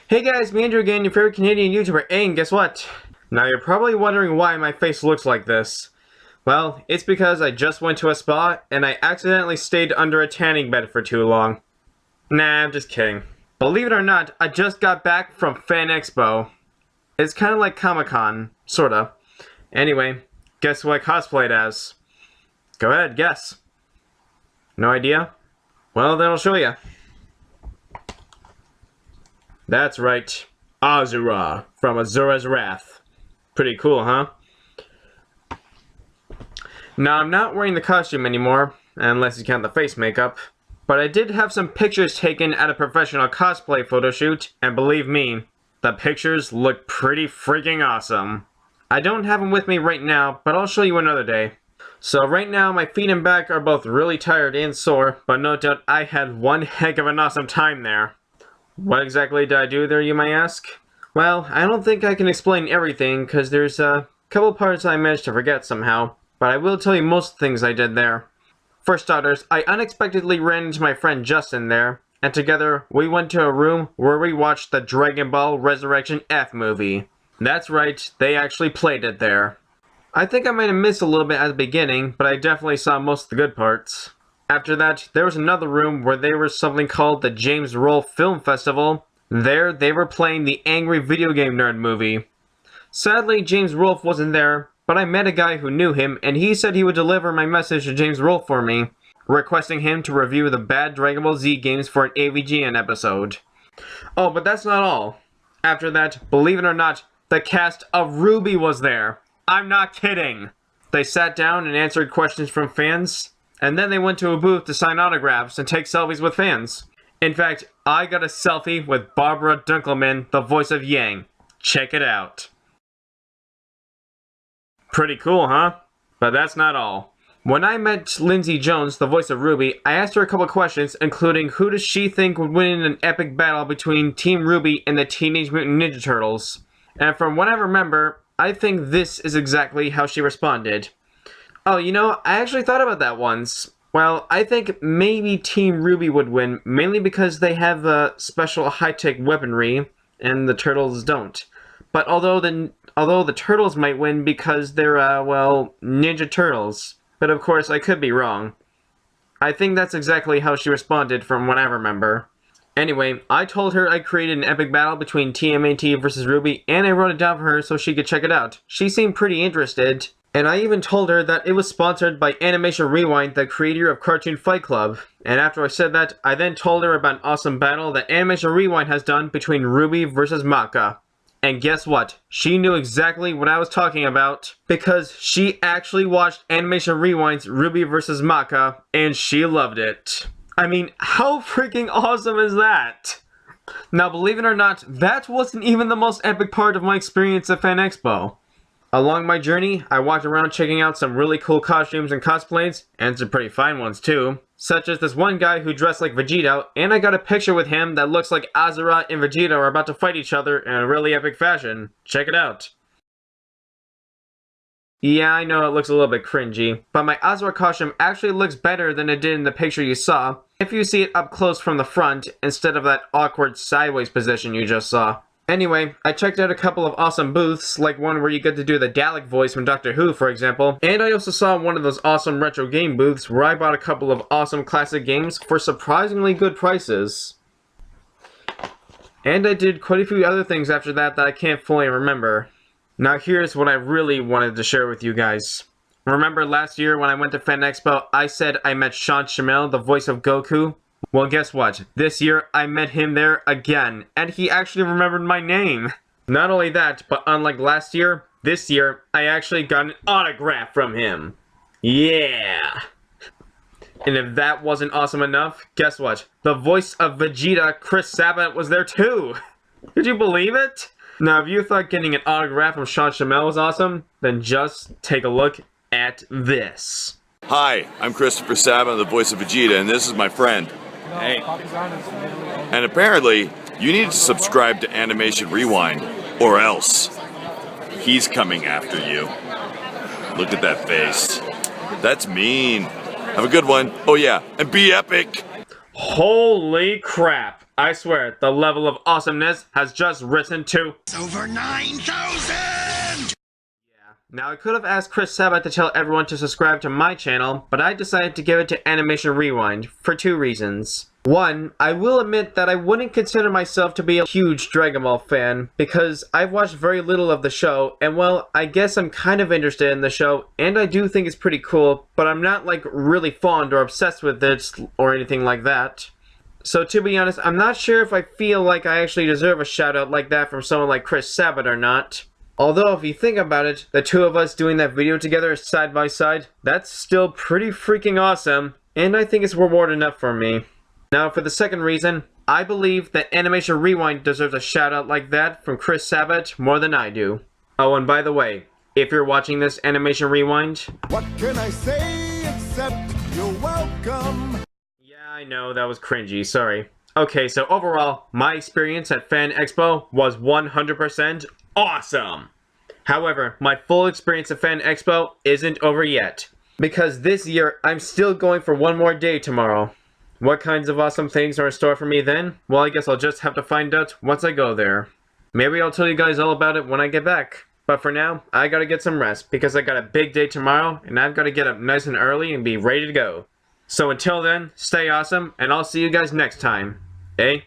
Hey guys, me Andrew again, your favorite Canadian YouTuber, and guess what? Now you're probably wondering why my face looks like this. Well, it's because I just went to a spa, and I accidentally stayed under a tanning bed for too long. Nah, I'm just kidding. Believe it or not, I just got back from Fan Expo. It's kind of like Comic-Con, sorta. Anyway, guess who I cosplayed as? Go ahead, guess. No idea? Well, then I'll show you. That's right, Azura from Azura's Wrath. Pretty cool, huh? Now, I'm not wearing the costume anymore, unless you count the face makeup, but I did have some pictures taken at a professional cosplay photo shoot, and believe me, the pictures look pretty freaking awesome. I don't have them with me right now, but I'll show you another day. So right now, my feet and back are both really tired and sore, but no doubt I had one heck of an awesome time there. What exactly did I do there, you may ask? Well, I don't think I can explain everything, because there's a couple parts I managed to forget somehow, but I will tell you most things I did there. For starters, I unexpectedly ran into my friend Justin there, and together we went to a room where we watched the Dragon Ball Resurrection F movie. That's right, they actually played it there. I think I might have missed a little bit at the beginning, but I definitely saw most of the good parts. After that, there was another room where there was something called the James Rolfe Film Festival. There, they were playing the Angry Video Game Nerd movie. Sadly, James Rolfe wasn't there, but I met a guy who knew him, and he said he would deliver my message to James Rolfe for me, requesting him to review the bad Dragon Ball Z games for an AVGN episode. Oh, but that's not all. After that, believe it or not, the cast of RWBY was there. I'm not kidding! They sat down and answered questions from fans, and then they went to a booth to sign autographs and take selfies with fans. In fact, I got a selfie with Barbara Dunkelman, the voice of Yang. Check it out. Pretty cool, huh? But that's not all. When I met Lindsay Jones, the voice of RWBY, I asked her a couple questions, including who does she think would win in an epic battle between Team RWBY and the Teenage Mutant Ninja Turtles. And from what I remember, I think this is exactly how she responded. Oh, you know, I actually thought about that once. Well, I think maybe Team RWBY would win, mainly because they have special high-tech weaponry, and the Turtles don't. But although the Turtles might win because they're, well, Ninja Turtles. But of course, I could be wrong. I think that's exactly how she responded from what I remember. Anyway, I told her I created an epic battle between TMNT versus RWBY, and I wrote it down for her so she could check it out. She seemed pretty interested. And I even told her that it was sponsored by Animation Rewind, the creator of Cartoon Fight Club. And after I said that, I then told her about an awesome battle that Animation Rewind has done between RWBY versus Maka. And guess what? She knew exactly what I was talking about, because she actually watched Animation Rewind's RWBY vs. Maka, and she loved it. I mean, how freaking awesome is that? Now, believe it or not, that wasn't even the most epic part of my experience at Fan Expo. Along my journey, I walked around checking out some really cool costumes and cosplays, and some pretty fine ones too. Such as this one guy who dressed like Vegeta, and I got a picture with him that looks like Azura and Vegeta are about to fight each other in a really epic fashion. Check it out. Yeah, I know it looks a little bit cringy, but my Azura costume actually looks better than it did in the picture you saw, if you see it up close from the front, instead of that awkward sideways position you just saw. Anyway, I checked out a couple of awesome booths, like one where you get to do the Dalek voice from Doctor Who, for example, and I also saw one of those awesome retro game booths where I bought a couple of awesome classic games for surprisingly good prices. And I did quite a few other things after that I can't fully remember. Now here's what I really wanted to share with you guys. Remember last year when I went to Fan Expo, I said I met Sean Schemmel, the voice of Goku? Well, guess what? This year, I met him there again, and he actually remembered my name. Not only that, but unlike last year, this year, I actually got an autograph from him. Yeah! And if that wasn't awesome enough, guess what? The voice of Vegeta, Chris Sabat, was there too! Could you believe it? Now, if you thought getting an autograph from Sean Schemmel was awesome, then just take a look at this. Hi, I'm Christopher Sabat, the voice of Vegeta, and this is my friend. Hey. And apparently, you need to subscribe to Animation Rewind, or else he's coming after you. Look at that face. That's mean. Have a good one. Oh yeah, and be epic. Holy crap. I swear, the level of awesomeness has just risen to Over 9,000! Now, I could have asked Chris Sabat to tell everyone to subscribe to my channel, but I decided to give it to Animation Rewind for two reasons. One, I will admit that I wouldn't consider myself to be a huge Dragon Ball fan, because I've watched very little of the show, and well, I guess I'm kind of interested in the show, and I do think it's pretty cool, but I'm not like really fond or obsessed with it or anything like that. So to be honest, I'm not sure if I feel like I actually deserve a shout out like that from someone like Chris Sabat or not. Although, if you think about it, the two of us doing that video together side by side, that's still pretty freaking awesome, and I think it's reward enough for me. Now, for the second reason, I believe that Animation Rewind deserves a shout out like that from Chris Sabat more than I do. Oh, and by the way, if you're watching this Animation Rewind... What can I say except you're welcome? Yeah, I know, that was cringy, sorry. Okay, so overall, my experience at Fan Expo was 100% awesome! However, my full experience at Fan Expo isn't over yet. Because this year, I'm still going for one more day tomorrow. What kinds of awesome things are in store for me then? Well, I guess I'll just have to find out once I go there. Maybe I'll tell you guys all about it when I get back. But for now, I gotta get some rest because I got a big day tomorrow and I've gotta get up nice and early and be ready to go. So until then, stay awesome and I'll see you guys next time. Eh?